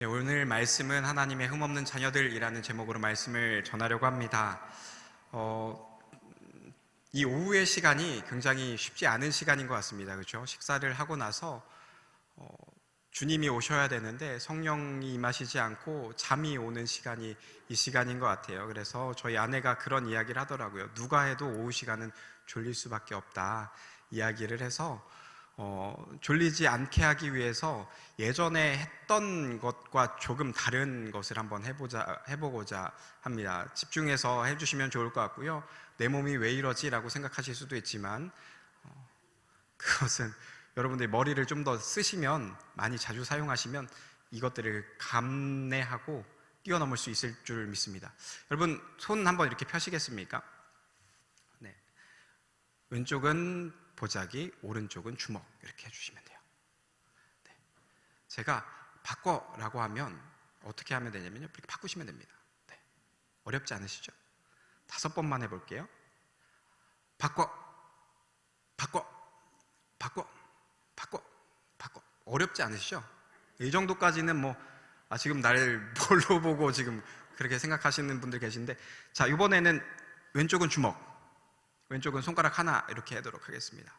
네, 오늘 말씀은 하나님의 흠없는 자녀들이라는 제목으로 말씀을 전하려고 합니다. 이 오후의 시간이 굉장히 쉽지 않은 시간인 것 같습니다. 그렇죠? 식사를 하고 나서 주님이 오셔야 되는데 성령이 임하시지 않고 잠이 오는 시간이 이 시간인 것 같아요. 그래서 저희 아내가 그런 이야기를 하더라고요. 누가 해도 오후 시간은 졸릴 수밖에 없다 이야기를 해서 졸리지 않게 하기 위해서 예전에 했던 것과 조금 다른 것을 한번 해보고자 합니다. 집중해서 해주시면 좋을 것 같고요. 내 몸이 왜 이러지? 라고 생각하실 수도 있지만 그것은 여러분들이 머리를 좀 더 쓰시면, 많이 자주 사용하시면 이것들을 감내하고 뛰어넘을 수 있을 줄 믿습니다. 여러분 손 한번 이렇게 펴시겠습니까? 네. 왼쪽은 보자기, 오른쪽은 주먹, 이렇게 해주시면 돼요. 네. 제가 바꿔라고 하면 어떻게 하면 되냐면요, 이렇게 바꾸시면 됩니다. 네. 어렵지 않으시죠? 5번만 해볼게요. 바꿔, 바꿔, 바꿔, 바꿔, 바꿔. 어렵지 않으시죠? 이 정도까지는 지금 나를 뭘로 보고 지금 그렇게 생각하시는 분들 계신데, 자, 이번에는 왼쪽은 주먹, 왼쪽은 손가락 하나 이렇게 하도록 하겠습니다.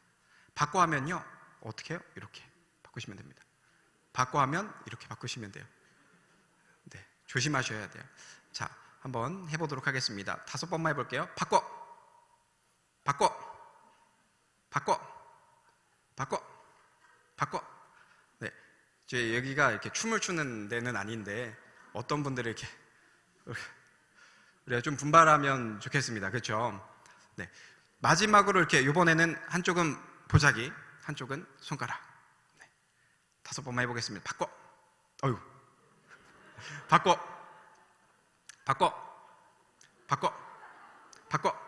바꿔 하면요, 어떻게 해요? 이렇게 바꾸시면 됩니다. 바꿔 하면 이렇게 바꾸시면 돼요. 네, 조심하셔야 돼요. 자, 한번 해보도록 하겠습니다. 5번만 해볼게요. 바꿔, 바꿔, 바꿔, 바꿔, 바꿔. 네, 이제 여기가 이렇게 춤을 추는 데는 아닌데 어떤 분들이 이렇게 우리가 좀 분발하면 좋겠습니다. 그렇죠? 네. 마지막으로 이렇게 이번에는 한쪽은 보자기, 한쪽은 손가락. 네. 5번만 해보겠습니다. 바꿔, 어유, 바꿔, 바꿔, 바꿔, 바꿔.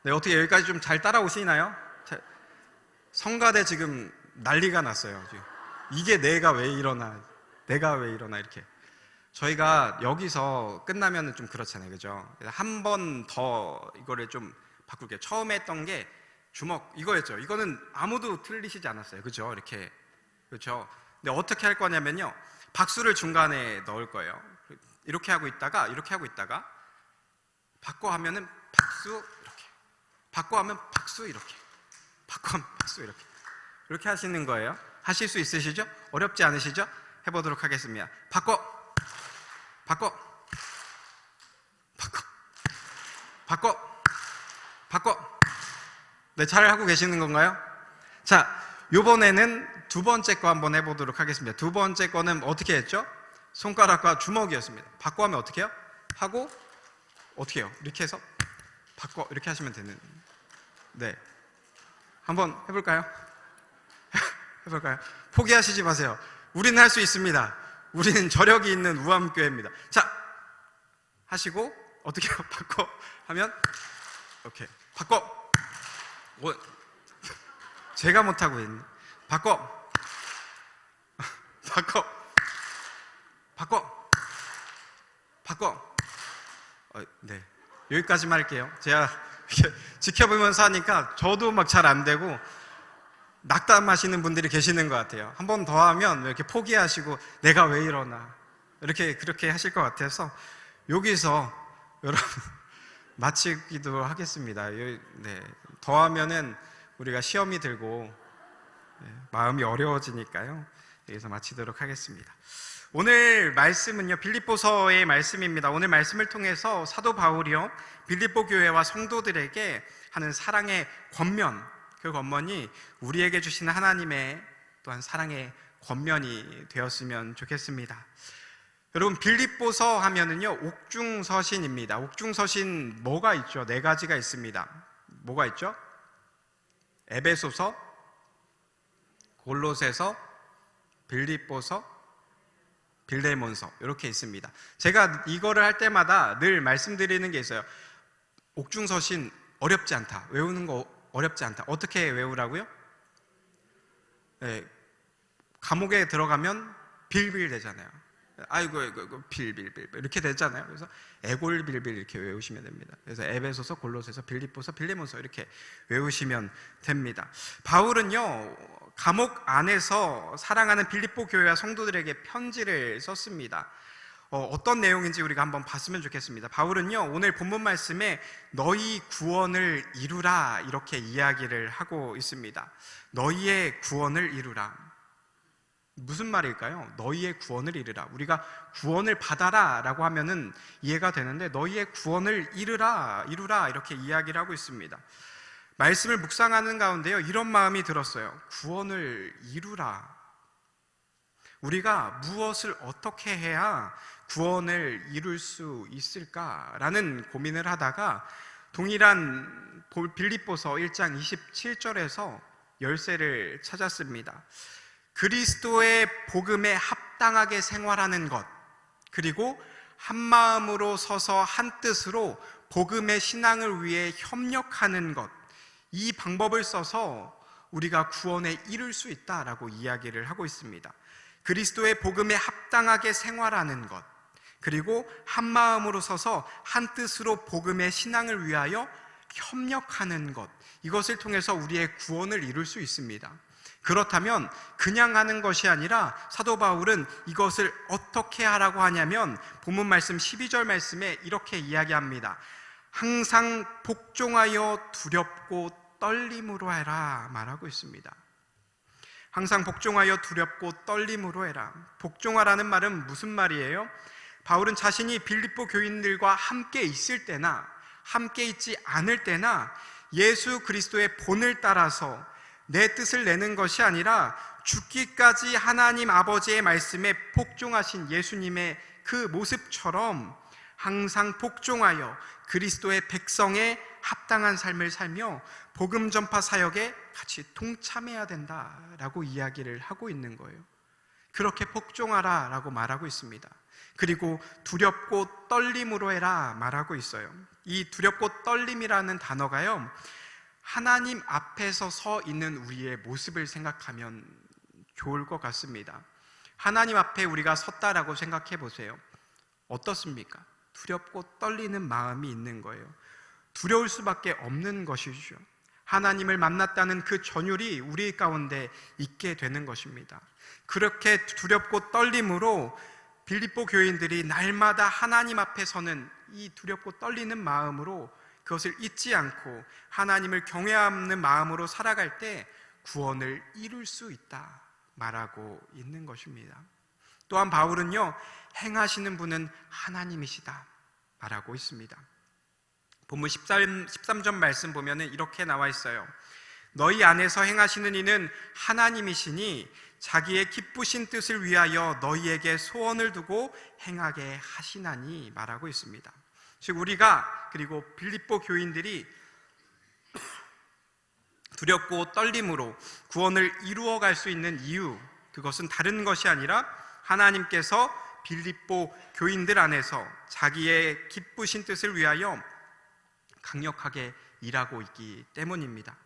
네, 어떻게 여기까지 좀 잘 따라오시나요? 성가대 지금 난리가 났어요. 지금. 이게 내가 왜 일어나, 내가 왜 일어나, 이렇게. 저희가 여기서 끝나면 좀 그렇잖아요, 그죠? 한 번 더 이거를 좀 바꿀게요. 처음에 했던 게 주먹 이거였죠. 이거는 아무도 틀리시지 않았어요, 그죠? 이렇게, 그렇죠? 근데 어떻게 할 거냐면요, 박수를 중간에 넣을 거예요. 이렇게 하고 있다가 이렇게 하고 있다가 바꿔 하면은 박수 이렇게, 바꿔 하면 박수 이렇게, 바꿔 하면 박수 이렇게 하시는 거예요. 하실 수 있으시죠? 어렵지 않으시죠? 해보도록 하겠습니다. 바꿔, 바꿔, 바꿔, 바꿔, 바꿔. 네, 잘 하고 계시는 건가요? 자, 요번에는 두 번째 거 한번 해보도록 하겠습니다. 두 번째 거는 어떻게 했죠? 손가락과 주먹이었습니다. 바꿔 하면 어떻게 해요? 하고 어떻게 해요? 이렇게 해서 바꿔, 이렇게 하시면 되는. 네, 한번 해볼까요? 해볼까요? 포기하시지 마세요. 우리는 할 수 있습니다. 우리는 저력이 있는 우암교회입니다. 자, 하시고 어떻게 해요? 바꿔 하면 오케이, 바꿔. 제가 못하고 있네. 바꿔, 바꿔, 바꿔, 바꿔. 네, 여기까지만 할게요. 제가 지켜보면서 하니까 저도 막 잘 안 되고 낙담하시는 분들이 계시는 것 같아요. 한 번 더 하면 이렇게 포기하시고 내가 왜 이러나 그렇게 하실 것 같아서 여기서 여러분 마치기도 하겠습니다. 네, 더 하면은 우리가 시험이 들고 마음이 어려워지니까요. 여기서 마치도록 하겠습니다. 오늘 말씀은요, 빌립보서의 말씀입니다. 오늘 말씀을 통해서 사도 바울이요, 빌립보 교회와 성도들에게 하는 사랑의 권면, 그 권면이 우리에게 주시는 하나님의 또한 사랑의 권면이 되었으면 좋겠습니다. 여러분, 빌립보서 하면은요, 옥중서신입니다. 옥중서신 뭐가 있죠? 4가지가 있습니다. 뭐가 있죠? 에베소서, 골로새서, 빌립보서, 빌레몬서, 이렇게 있습니다. 제가 이거를 할 때마다 늘 말씀드리는 게 있어요. 옥중서신 어렵지 않다. 외우는 거 어렵지 않다. 어떻게 외우라고요? 네, 감옥에 들어가면 빌빌 되잖아요. 아이고 빌빌빌 이렇게 되잖아요. 그래서 애골빌빌 이렇게 외우시면 됩니다. 그래서 에베소서, 골로새서, 빌립보서, 빌레몬서 이렇게 외우시면 됩니다. 바울은요, 감옥 안에서 사랑하는 빌립보 교회와 성도들에게 편지를 썼습니다. 어떤 내용인지 우리가 한번 봤으면 좋겠습니다. 바울은요, 오늘 본문 말씀에 너희 구원을 이루라 이렇게 이야기를 하고 있습니다. 너희의 구원을 이루라. 무슨 말일까요? 너희의 구원을 이루라. 우리가 구원을 받아라 라고 하면은 이해가 되는데 너희의 구원을 이루라 이렇게 이야기를 하고 있습니다. 말씀을 묵상하는 가운데요, 이런 마음이 들었어요. 구원을 이루라. 우리가 무엇을 어떻게 해야 구원을 이룰 수 있을까라는 고민을 하다가 동일한 빌립보서 1장 27절에서 열쇠를 찾았습니다. 그리스도의 복음에 합당하게 생활하는 것, 그리고 한 마음으로 서서 한 뜻으로 복음의 신앙을 위해 협력하는 것, 이 방법을 써서 우리가 구원에 이룰 수 있다라고 이야기를 하고 있습니다. 그리스도의 복음에 합당하게 생활하는 것, 그리고 한 마음으로 서서 한 뜻으로 복음의 신앙을 위하여 협력하는 것, 이것을 통해서 우리의 구원을 이룰 수 있습니다. 그렇다면 그냥 하는 것이 아니라 사도 바울은 이것을 어떻게 하라고 하냐면 본문 말씀 12절 말씀에 이렇게 이야기합니다. 항상 복종하여 두렵고 떨림으로 해라 말하고 있습니다. 항상 복종하여 두렵고 떨림으로 해라. 복종하라는 말은 무슨 말이에요? 바울은 자신이 빌립보 교인들과 함께 있을 때나 함께 있지 않을 때나 예수 그리스도의 본을 따라서 내 뜻을 내는 것이 아니라 죽기까지 하나님 아버지의 말씀에 복종하신 예수님의 그 모습처럼 항상 복종하여 그리스도의 백성에 합당한 삶을 살며 복음 전파 사역에 같이 동참해야 된다라고 이야기를 하고 있는 거예요. 그렇게 복종하라 라고 말하고 있습니다. 그리고 두렵고 떨림으로 해라 말하고 있어요. 이 두렵고 떨림이라는 단어가요, 하나님 앞에서 서 있는 우리의 모습을 생각하면 좋을 것 같습니다. 하나님 앞에 우리가 섰다라고 생각해 보세요. 어떻습니까? 두렵고 떨리는 마음이 있는 거예요. 두려울 수밖에 없는 것이죠. 하나님을 만났다는 그 전율이 우리 가운데 있게 되는 것입니다. 그렇게 두렵고 떨림으로 빌립보 교인들이 날마다 하나님 앞에 서는 이 두렵고 떨리는 마음으로 그것을 잊지 않고 하나님을 경외하는 마음으로 살아갈 때 구원을 이룰 수 있다 말하고 있는 것입니다. 또한 바울은요, 행하시는 분은 하나님이시다 말하고 있습니다. 본문 13절 말씀 보면 이렇게 나와 있어요. 너희 안에서 행하시는 이는 하나님이시니 자기의 기쁘신 뜻을 위하여 너희에게 소원을 두고 행하게 하시나니 말하고 있습니다. 즉 우리가 그리고 빌립보 교인들이 두렵고 떨림으로 구원을 이루어갈 수 있는 이유, 그것은 다른 것이 아니라 하나님께서 빌립보 교인들 안에서 자기의 기쁘신 뜻을 위하여 강력하게 일하고 있기 때문입니다.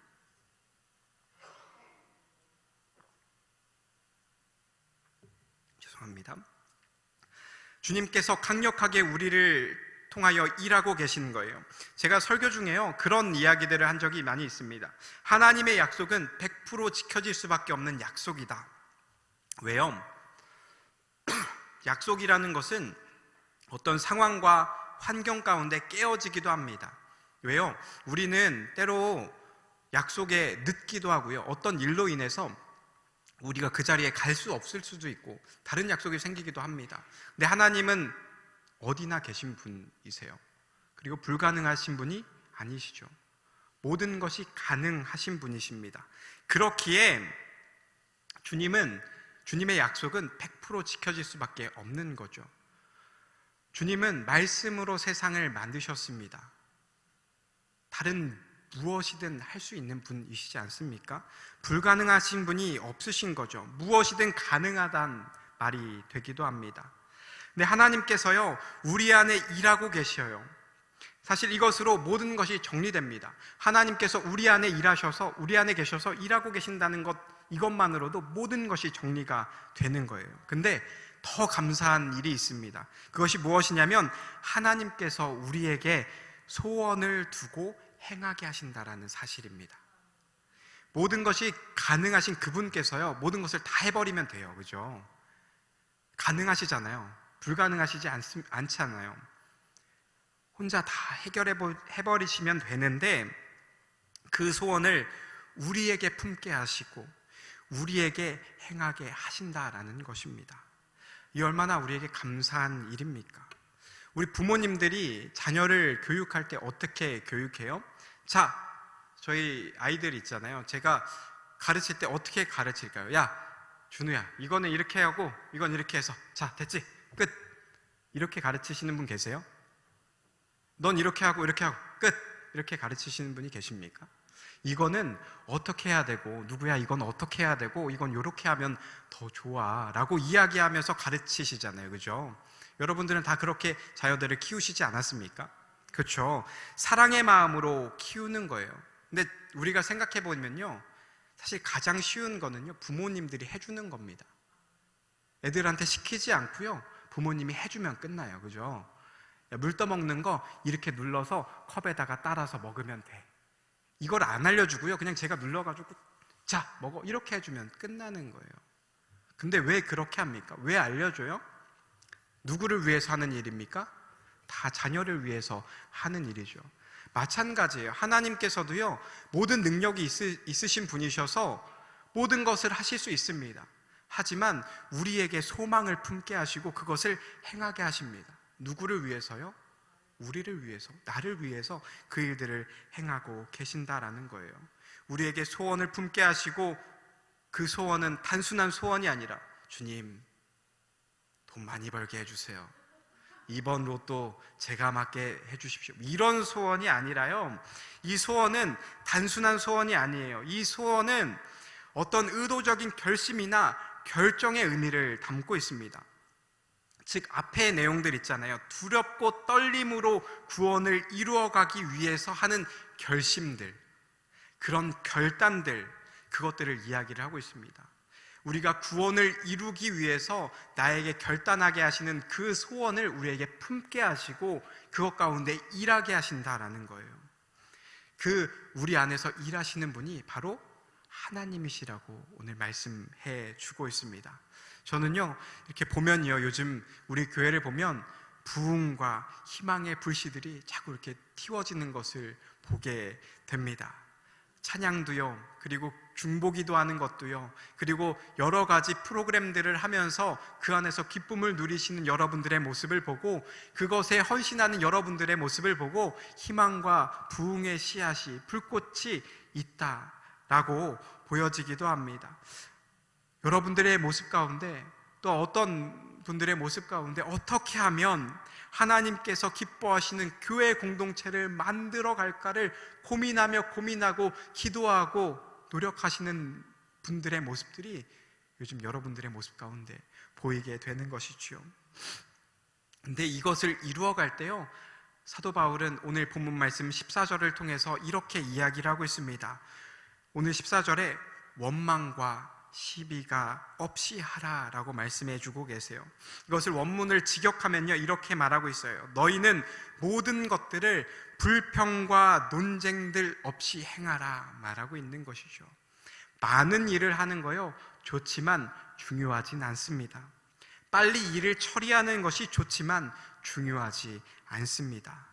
죄송합니다. 주님께서 강력하게 우리를 통하여 일하고 계시는 거예요. 제가 설교 중에요, 그런 이야기들을 한 적이 많이 있습니다. 하나님의 약속은 100% 지켜질 수밖에 없는 약속이다. 왜요? 약속이라는 것은 어떤 상황과 환경 가운데 깨어지기도 합니다. 왜요? 우리는 때로 약속에 늦기도 하고요, 어떤 일로 인해서 우리가 그 자리에 갈 수 없을 수도 있고 다른 약속이 생기기도 합니다. 근데 하나님은 어디나 계신 분이세요. 그리고 불가능하신 분이 아니시죠. 모든 것이 가능하신 분이십니다. 그렇기에 주님의 약속은 100% 지켜질 수밖에 없는 거죠. 주님은 말씀으로 세상을 만드셨습니다. 다른 무엇이든 할 수 있는 분이시지 않습니까? 불가능하신 분이 없으신 거죠. 무엇이든 가능하단 말이 되기도 합니다. 근데 하나님께서요, 우리 안에 일하고 계셔요. 사실 이것으로 모든 것이 정리됩니다. 하나님께서 우리 안에 일하셔서, 우리 안에 계셔서 일하고 계신다는 것, 이것만으로도 모든 것이 정리가 되는 거예요. 근데 더 감사한 일이 있습니다. 그것이 무엇이냐면 하나님께서 우리에게 소원을 두고 행하게 하신다라는 사실입니다. 모든 것이 가능하신 그분께서요, 모든 것을 다 해버리면 돼요. 그죠? 가능하시잖아요. 불가능하시지 않잖아요. 혼자 다 해버리시면 되는데, 그 소원을 우리에게 품게 하시고 우리에게 행하게 하신다라는 것입니다. 이 얼마나 우리에게 감사한 일입니까? 우리 부모님들이 자녀를 교육할 때 어떻게 교육해요? 자, 저희 아이들 있잖아요. 제가 가르칠 때 어떻게 가르칠까요? 야, 준우야, 이거는 이렇게 하고 이건 이렇게 해서, 자, 됐지? 끝. 이렇게 가르치시는 분 계세요? 넌 이렇게 하고 이렇게 하고 끝. 이렇게 가르치시는 분이 계십니까? 이거는 어떻게 해야 되고, 누구야 이건 어떻게 해야 되고, 이건 이렇게 하면 더 좋아 라고 이야기하면서 가르치시잖아요. 그죠? 여러분들은 다 그렇게 자녀들을 키우시지 않았습니까? 그렇죠? 사랑의 마음으로 키우는 거예요. 근데 우리가 생각해 보면요, 사실 가장 쉬운 거는요, 부모님들이 해주는 겁니다. 애들한테 시키지 않고요, 부모님이 해주면 끝나요. 그죠? 물 떠먹는 거 이렇게 눌러서 컵에다가 따라서 먹으면 돼. 이걸 안 알려주고요, 그냥 제가 눌러가지고 자, 먹어, 이렇게 해주면 끝나는 거예요. 근데 왜 그렇게 합니까? 왜 알려줘요? 누구를 위해서 하는 일입니까? 다 자녀를 위해서 하는 일이죠. 마찬가지예요. 하나님께서도요, 모든 능력이 있으신 분이셔서 모든 것을 하실 수 있습니다. 하지만 우리에게 소망을 품게 하시고 그것을 행하게 하십니다. 누구를 위해서요? 우리를 위해서, 나를 위해서 그 일들을 행하고 계신다라는 거예요. 우리에게 소원을 품게 하시고, 그 소원은 단순한 소원이 아니라, 주님, 돈 많이 벌게 해주세요. 이번 로또 제가 맞게 해주십시오. 이런 소원이 아니라요, 이 소원은 단순한 소원이 아니에요. 이 소원은 어떤 의도적인 결심이나 결정의 의미를 담고 있습니다. 즉, 앞의 내용들 있잖아요. 두렵고 떨림으로 구원을 이루어가기 위해서 하는 결심들, 그런 결단들, 그것들을 이야기를 하고 있습니다. 우리가 구원을 이루기 위해서 나에게 결단하게 하시는 그 소원을 우리에게 품게 하시고 그것 가운데 일하게 하신다라는 거예요. 우리 안에서 일하시는 분이 바로 하나님이시라고 오늘 말씀해 주고 있습니다. 저는요, 이렇게 보면요, 요즘 우리 교회를 보면 부흥과 희망의 불씨들이 자꾸 이렇게 틔워지는 것을 보게 됩니다. 찬양도요, 그리고 중보기도 하는 것도요, 그리고 여러 가지 프로그램들을 하면서 그 안에서 기쁨을 누리시는 여러분들의 모습을 보고, 그것에 헌신하는 여러분들의 모습을 보고 희망과 부흥의 씨앗이, 불꽃이 있다라고 보여지기도 합니다. 여러분들의 모습 가운데, 또 어떤 분들의 모습 가운데 어떻게 하면 하나님께서 기뻐하시는 교회 공동체를 만들어 갈까를 고민하고 기도하고 노력하시는 분들의 모습들이 요즘 여러분들의 모습 가운데 보이게 되는 것이지요. 근데 이것을 이루어갈 때요, 사도 바울은 오늘 본문 말씀 14절을 통해서 이렇게 이야기를 하고 있습니다. 오늘 14절에 원망과 시비가 없이 하라라고 말씀해 주고 계세요. 이것을 원문을 직역하면요, 이렇게 말하고 있어요. 너희는 모든 것들을 불평과 논쟁들 없이 행하라 말하고 있는 것이죠. 많은 일을 하는 거요, 좋지만 중요하진 않습니다. 빨리 일을 처리하는 것이 좋지만 중요하지 않습니다.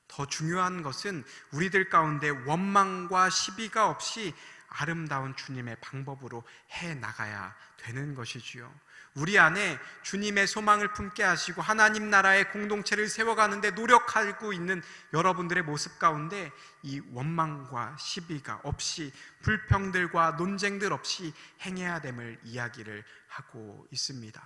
더 중요한 것은 우리들 가운데 원망과 시비가 없이 아름다운 주님의 방법으로 해나가야 되는 것이지요. 우리 안에 주님의 소망을 품게 하시고 하나님 나라의 공동체를 세워가는데 노력하고 있는 여러분들의 모습 가운데 이 원망과 시비가 없이, 불평들과 논쟁들 없이 행해야 됨을 이야기를 하고 있습니다.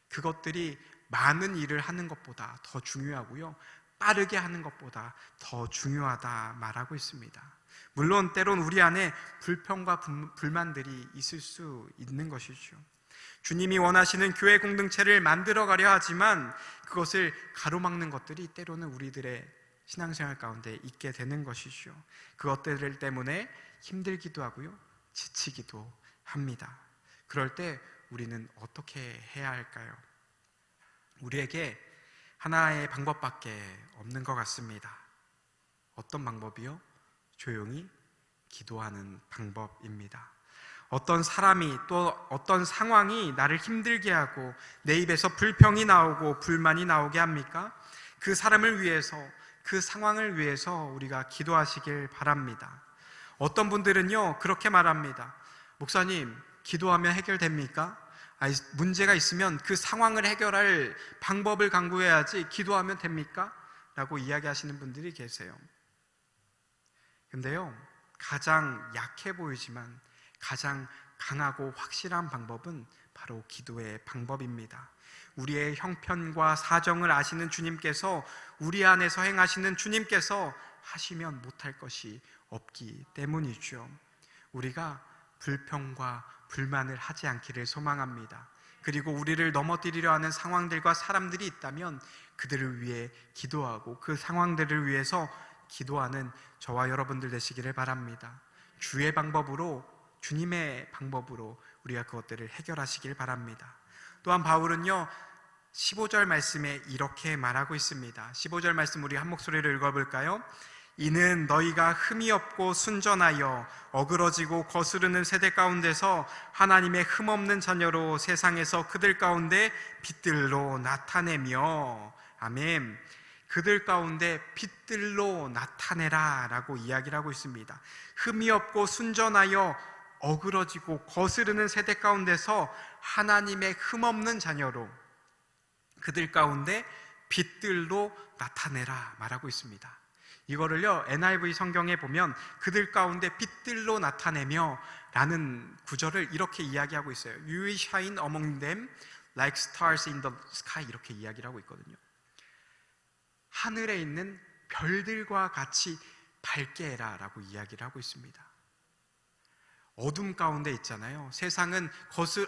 그것들이 많은 일을 하는 것보다 더 중요하고요, 빠르게 하는 것보다 더 중요하다 말하고 있습니다. 물론 때론 우리 안에 불평과 불만들이 있을 수 있는 것이죠. 주님이 원하시는 교회 공동체를 만들어가려 하지만 그것을 가로막는 것들이 때로는 우리들의 신앙생활 가운데 있게 되는 것이죠. 그것들 때문에 힘들기도 하고요, 지치기도 합니다. 그럴 때 우리는 어떻게 해야 할까요? 우리에게 하나의 방법밖에 없는 것 같습니다. 어떤 방법이요? 조용히 기도하는 방법입니다. 어떤 사람이 또 어떤 상황이 나를 힘들게 하고 내 입에서 불평이 나오고 불만이 나오게 합니까? 그 사람을 위해서, 그 상황을 위해서 우리가 기도하시길 바랍니다. 어떤 분들은요 그렇게 말합니다. 목사님, 기도하면 해결됩니까? 문제가 있으면 그 상황을 해결할 방법을 강구해야지 기도하면 됩니까? 라고 이야기하시는 분들이 계세요. 근데요, 가장 약해 보이지만 가장 강하고 확실한 방법은 바로 기도의 방법입니다. 우리의 형편과 사정을 아시는 주님께서, 우리 안에서 행하시는 주님께서 하시면 못할 것이 없기 때문이죠. 우리가 불평과 불만을 하지 않기를 소망합니다. 그리고 우리를 넘어뜨리려 하는 상황들과 사람들이 있다면 그들을 위해 기도하고 그 상황들을 위해서 기도하는 저와 여러분들 되시기를 바랍니다. 주의 방법으로, 주님의 방법으로 우리가 그것들을 해결하시길 바랍니다. 또한 바울은요 15절 말씀에 이렇게 말하고 있습니다. 15절 말씀 우리 한 목소리로 읽어볼까요? 이는 너희가 흠이 없고 순전하여 어그러지고 거스르는 세대 가운데서 하나님의 흠없는 자녀로 세상에서 그들 가운데 빛들로 나타내며, 아멘, 그들 가운데 빛들로 나타내라 라고 이야기를 하고 있습니다. 흠이 없고 순전하여 어그러지고 거스르는 세대 가운데서 하나님의 흠없는 자녀로 그들 가운데 빛들로 나타내라 말하고 있습니다. 이거를요 NIV 성경에 보면 그들 가운데 빛들로 나타내며 라는 구절을 이렇게 이야기하고 있어요. You will shine among them like stars in the sky, 이렇게 이야기를 하고 있거든요. 하늘에 있는 별들과 같이 밝게 해라 라고 이야기를 하고 있습니다. 어둠 가운데 있잖아요. 세상은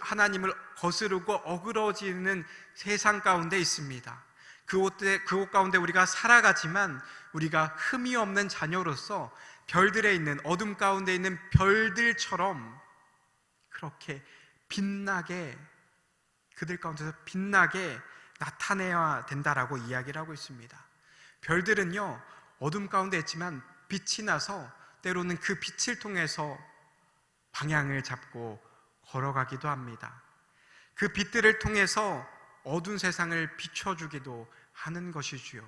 하나님을 거스르고 어그러지는 세상 가운데 있습니다. 그곳 가운데 우리가 살아가지만 우리가 흠이 없는 자녀로서 별들에 있는, 어둠 가운데 있는 별들처럼 그렇게 빛나게, 그들 가운데서 빛나게 나타내야 된다라고 이야기를 하고 있습니다. 별들은요 어둠 가운데 있지만 빛이 나서 때로는 그 빛을 통해서 방향을 잡고 걸어가기도 합니다. 그 빛들을 통해서 어두운 세상을 비춰주기도 하는 것이지요.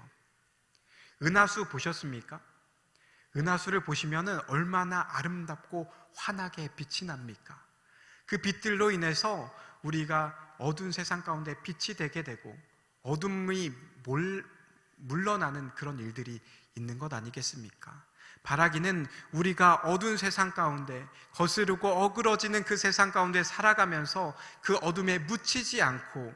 은하수 보셨습니까? 은하수를 보시면 얼마나 아름답고 환하게 빛이 납니까? 그 빛들로 인해서 우리가 어두운 세상 가운데 빛이 되게 되고 어둠이 물러나는 그런 일들이 있는 것 아니겠습니까? 바라기는 우리가 어두운 세상 가운데 거스르고 어그러지는 그 세상 가운데 살아가면서 그 어둠에 묻히지 않고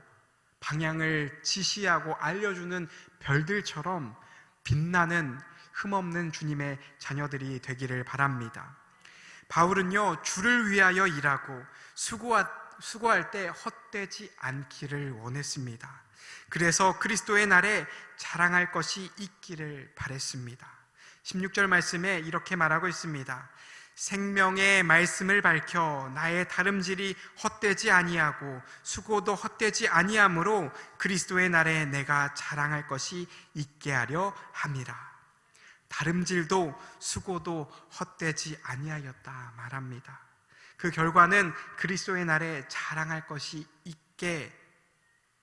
방향을 지시하고 알려주는 별들처럼 빛나는 흠없는 주님의 자녀들이 되기를 바랍니다. 바울은요 주를 위하여 일하고 수고할 때 헛되지 않기를 원했습니다. 그래서 그리스도의 날에 자랑할 것이 있기를 바랬습니다. 16절 말씀에 이렇게 말하고 있습니다. 생명의 말씀을 밝혀 나의 다름질이 헛되지 아니하고 수고도 헛되지 아니하므로 그리스도의 날에 내가 자랑할 것이 있게 하려 함이라. 다름질도 수고도 헛되지 아니하였다 말합니다. 그 결과는 그리스도의 날에 자랑할 것이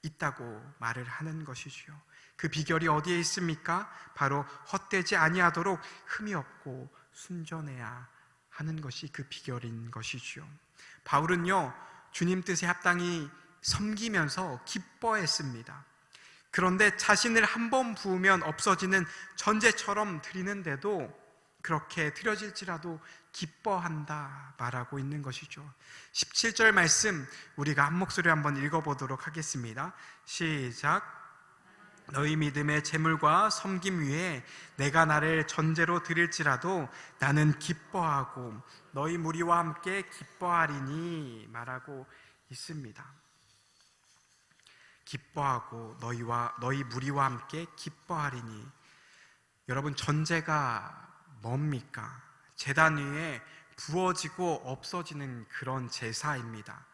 있다고 말을 하는 것이지요. 그 비결이 어디에 있습니까? 바로 헛되지 아니하도록 흠이 없고 순전해야 하는 것이 그 비결인 것이지요. 바울은요 주님 뜻에 합당히 섬기면서 기뻐했습니다. 그런데 자신을 한 번 부으면 없어지는 전제처럼 드리는데도 그렇게 드려질지라도 기뻐한다 말하고 있는 것이죠. 17절 말씀 우리가 한 목소리 한번 읽어보도록 하겠습니다. 시작. 너희 믿음의 제물과 섬김 위에 내가 나를 전제로 드릴지라도 나는 기뻐하고 너희 무리와 함께 기뻐하리니 말하고 있습니다. 기뻐하고 너희 무리와 함께 기뻐하리니. 여러분, 전제가 뭡니까? 제단 위에 부어지고 없어지는 그런 제사입니다.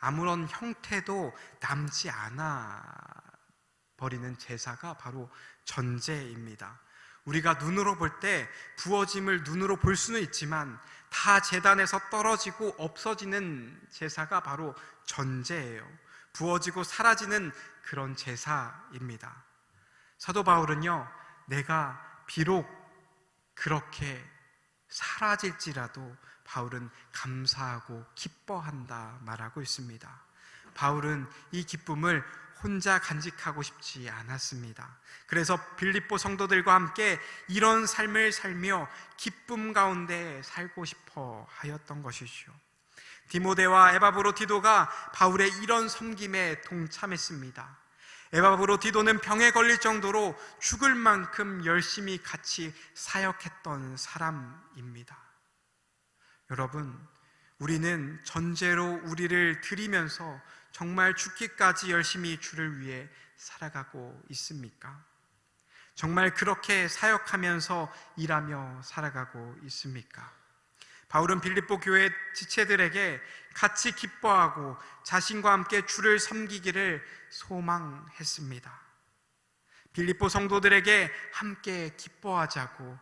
아무런 형태도 남지 않아 버리는 제사가 바로 전제입니다. 우리가 눈으로 볼 때 부어짐을 눈으로 볼 수는 있지만 다 제단에서 떨어지고 없어지는 제사가 바로 전제예요. 부어지고 사라지는 그런 제사입니다. 사도 바울은요, 내가 비록 그렇게 사라질지라도 바울은 감사하고 기뻐한다 말하고 있습니다. 바울은 이 기쁨을 혼자 간직하고 싶지 않았습니다. 그래서 빌립보 성도들과 함께 이런 삶을 살며 기쁨 가운데 살고 싶어 하였던 것이죠. 디모데와 에바브로디도가 바울의 이런 섬김에 동참했습니다. 에바브로디도는 병에 걸릴 정도로 죽을 만큼 열심히 같이 사역했던 사람입니다. 여러분, 우리는 전제로 우리를 드리면서 정말 죽기까지 열심히 주를 위해 살아가고 있습니까? 정말 그렇게 사역하면서 일하며 살아가고 있습니까? 바울은 빌립보 교회 지체들에게 같이 기뻐하고 자신과 함께 주를 섬기기를 소망했습니다. 빌립보 성도들에게 함께 기뻐하자고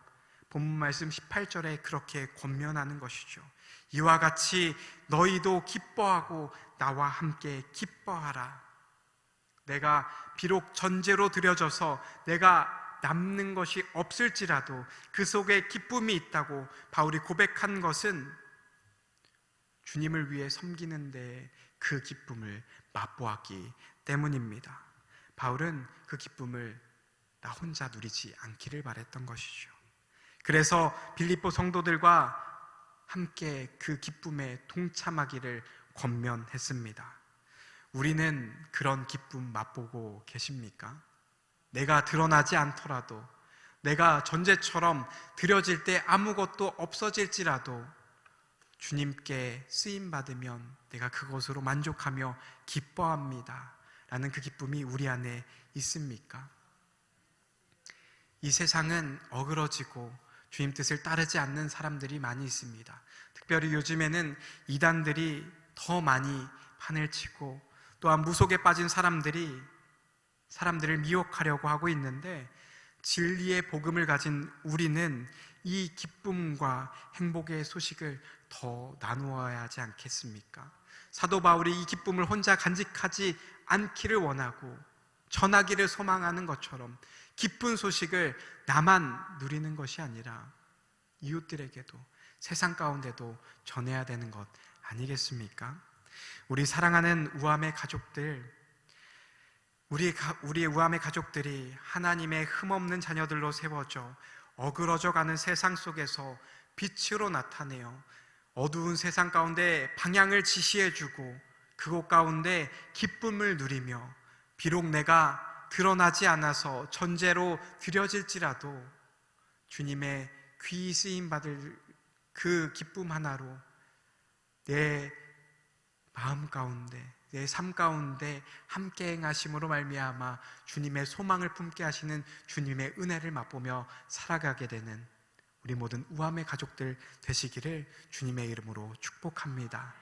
본문 말씀 18절에 그렇게 권면하는 것이죠. 이와 같이 너희도 기뻐하고 나와 함께 기뻐하라. 내가 비록 전제로 드려져서 내가 남는 것이 없을지라도 그 속에 기쁨이 있다고 바울이 고백한 것은 주님을 위해 섬기는 데 그 기쁨을 맛보았기 때문입니다. 바울은 그 기쁨을 나 혼자 누리지 않기를 바랬던 것이죠. 그래서 빌립보 성도들과 함께 그 기쁨에 동참하기를 권면했습니다. 우리는 그런 기쁨 맛보고 계십니까? 내가 드러나지 않더라도, 내가 전제처럼 드려질 때 아무것도 없어질지라도 주님께 쓰임받으면 내가 그것으로 만족하며 기뻐합니다 라는 그 기쁨이 우리 안에 있습니까? 이 세상은 어그러지고 주님 뜻을 따르지 않는 사람들이 많이 있습니다. 특별히 요즘에는 이단들이 더 많이 판을 치고 또한 무속에 빠진 사람들을 미혹하려고 하고 있는데, 진리의 복음을 가진 우리는 이 기쁨과 행복의 소식을 더 나누어야 하지 않겠습니까? 사도 바울이 이 기쁨을 혼자 간직하지 않기를 원하고 전하기를 소망하는 것처럼 기쁜 소식을 나만 누리는 것이 아니라 이웃들에게도, 세상 가운데도 전해야 되는 것 아니겠습니까? 우리 사랑하는 우암의 가족들, 우리의 우암의 가족들이 하나님의 흠없는 자녀들로 세워져 어그러져 가는 세상 속에서 빛으로 나타내어 어두운 세상 가운데 방향을 지시해주고 그곳 가운데 기쁨을 누리며, 비록 내가 드러나지 않아서 전제로 드려질지라도 주님의 귀히 쓰임받을 그 기쁨 하나로 내 마음 가운데, 내 삶 가운데 함께 행하심으로 말미암아 주님의 소망을 품게 하시는 주님의 은혜를 맛보며 살아가게 되는 우리 모든 우암의 가족들 되시기를 주님의 이름으로 축복합니다.